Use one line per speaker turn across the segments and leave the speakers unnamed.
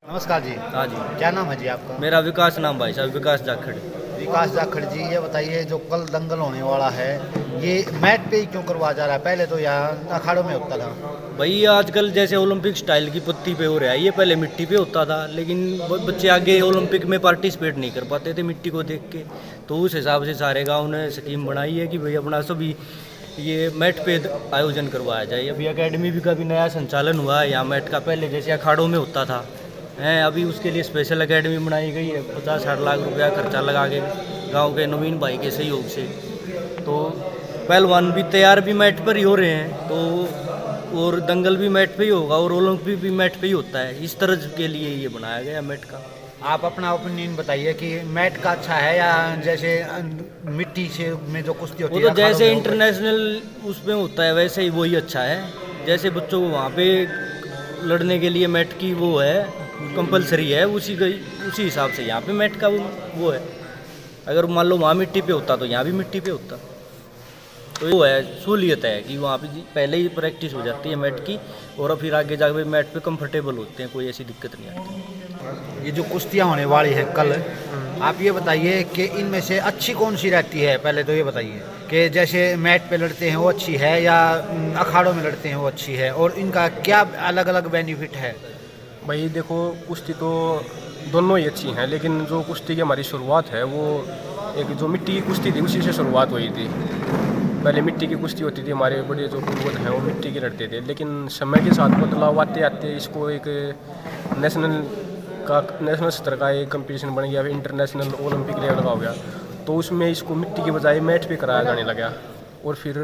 नमस्कार जी।
हाँ जी।
क्या नाम है जी आपका?
मेरा विकास नाम भाई साहब, विकास जाखड़।
विकास जाखड़ जी, ये बताइए जो कल दंगल होने वाला है ये मैट पे ही क्यों करवाया जा रहा है? पहले तो यहाँ अखाड़ों में होता था।
भाई आजकल जैसे ओलंपिक स्टाइल की पत्ती पे हो रहा है, ये पहले मिट्टी पे होता था, लेकिन बच्चे आगे ओलंपिक में पार्टिसिपेट नहीं कर पाते थे मिट्टी को देख के। तो उस हिसाब से सारे गाँव ने स्कीम बनाई है कि भाई अपना सभी ये मैट पे आयोजन करवाया जाए। अभी एकेडमी भी का भी नया संचालन हुआ है यहाँ मैट का। पहले जैसे अखाड़ों में होता था हैं, अभी उसके लिए स्पेशल एकेडमी बनाई गई है। 50-60 लाख रुपया खर्चा लगा के गांव के नवीन भाई के सहयोग से। तो पहलवान भी तैयार भी मैट पर ही हो रहे हैं, तो और दंगल भी मैट पे ही होगा और ओलंपिक भी मैट पे ही होता है। इस तरह के लिए ये बनाया गया मैट का।
आप अपना ओपिनियन बताइए कि मैट का अच्छा है या जैसे मिट्टी से में जो कुश्ती होती
वो
है
तो जैसे इंटरनेशनल उसमें होता है वैसे ही वही अच्छा है। जैसे बच्चों को वहाँ पे लड़ने के लिए मैट की वो है कंपलसरी है, उसी हिसाब से यहाँ पे मैट का वो है। अगर मान लो वहाँ मिट्टी पे होता तो यहाँ भी मिट्टी पे होता। तो वो है सहूलियत है कि वहाँ पे पहले ही प्रैक्टिस हो जाती है मैट की, और फिर आगे जाके मैट पे कंफर्टेबल होते हैं, कोई ऐसी दिक्कत नहीं आती।
ये जो कुश्तियाँ होने वाली है कल, आप ये बताइए कि इनमें से अच्छी कौन सी रहती है? पहले तो ये बताइए कि जैसे मैट पे लड़ते हैं वो अच्छी है या अखाड़ों में लड़ते हैं वो अच्छी है, और इनका क्या अलग अलग बेनिफिट है?
भाई देखो, कुश्ती तो दोनों ही अच्छी हैं, लेकिन जो कुश्ती की हमारी शुरुआत है वो एक जो मिट्टी की कुश्ती थी उसी से शुरुआत हुई थी। पहले मिट्टी की कुश्ती होती थी, हमारे बड़े जो पूर्वज हैं वो मिट्टी की लड़ते थे। लेकिन समय के साथ बदलाव आते आते इसको एक नेशनल स्तर का एक कंपटीशन बन गया, इंटरनेशनल ओलंपिक लेवल का हो गया। तो उसमें इसको मिट्टी के बजाय मैट पे कराया जाने लगा, और फिर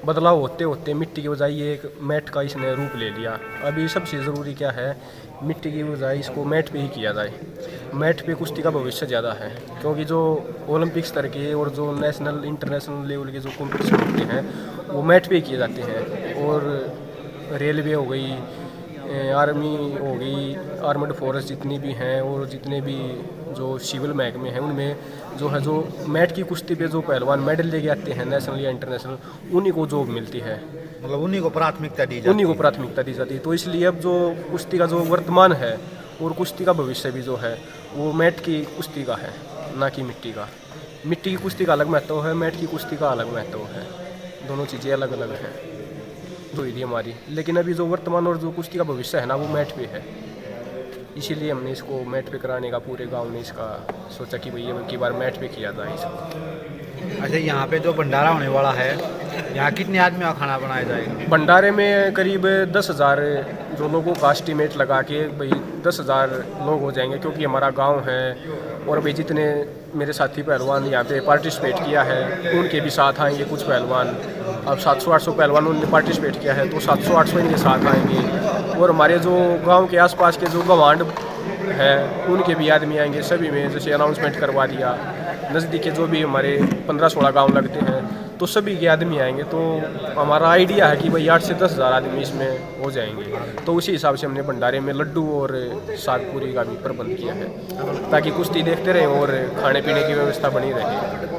बदलाव होते होते मिट्टी के बजाय ये एक मैट का इसने रूप ले लिया। अभी सबसे ज़रूरी क्या है, मिट्टी की बजाय इसको मैट पे ही किया जाए। मैट पे कुश्ती का भविष्य ज़्यादा है, क्योंकि जो ओलंपिक स्तर के और जो नेशनल इंटरनेशनल लेवल के जो कॉम्पिटिशन होते हैं वो मैट पे ही किए जाते हैं। और रेलवे हो गई, आर्मी हो गई, आर्मड फोर्स जितनी भी हैं और जितने भी जो सिविल महकमे हैं उनमें जो है जो मैट की कुश्ती पे जो पहलवान मेडल लेके आते हैं नेशनल या इंटरनेशनल, उन्हीं को जॉब मिलती है।
मतलब उन्हीं को प्राथमिकता दी
जाती है। तो इसलिए अब जो कुश्ती का जो वर्तमान है और कुश्ती का भविष्य भी जो है वो मैट की कुश्ती का है, ना कि मिट्टी का। मिट्टी की कुश्ती का अलग महत्व है, मैट की कुश्ती का अलग महत्व है। दोनों चीज़ें अलग अलग हैं तो यदि हमारी, लेकिन अभी जो वर्तमान और जो कुश्ती का भविष्य है ना वो मैट पे है। इसीलिए हमने इसको मैट पे कराने का, पूरे गांव ने इसका सोचा कि भैया की बार मैट पे किया जाए इसको।
अच्छा, यहाँ पे जो भंडारा होने वाला है, यहाँ कितने आदमी का खाना बनाया जाएगा?
भंडारे में करीब 10,000 जो लोगों का एस्टीमेट लगा के भाई 10,000 लोग हो जाएंगे, क्योंकि हमारा गांव है। और भाई जितने मेरे साथी पहलवान यहाँ पे पार्टिसिपेट किया है उनके भी साथ आएंगे कुछ पहलवान। अब 700-800 पहलवान उन्होंने पार्टिसिपेट किया है, तो 700-800 इनके साथ आएंगे। और हमारे जो गांव के आसपास के जो गवांड है उनके भी आदमी आएंगे। सभी में जैसे अनाउंसमेंट करवा दिया, नज़दीक के जो भी हमारे 15-16 गांव लगते हैं तो सभी के आदमी आएंगे। तो हमारा आइडिया है कि भाई 8 से 10,000 आदमी इसमें हो जाएंगे। तो उसी हिसाब से हमने भंडारे में लड्डू और साग पूरी का भी प्रबंध किया है, ताकि कुश्ती देखते रहें और खाने पीने की व्यवस्था बनी रहे।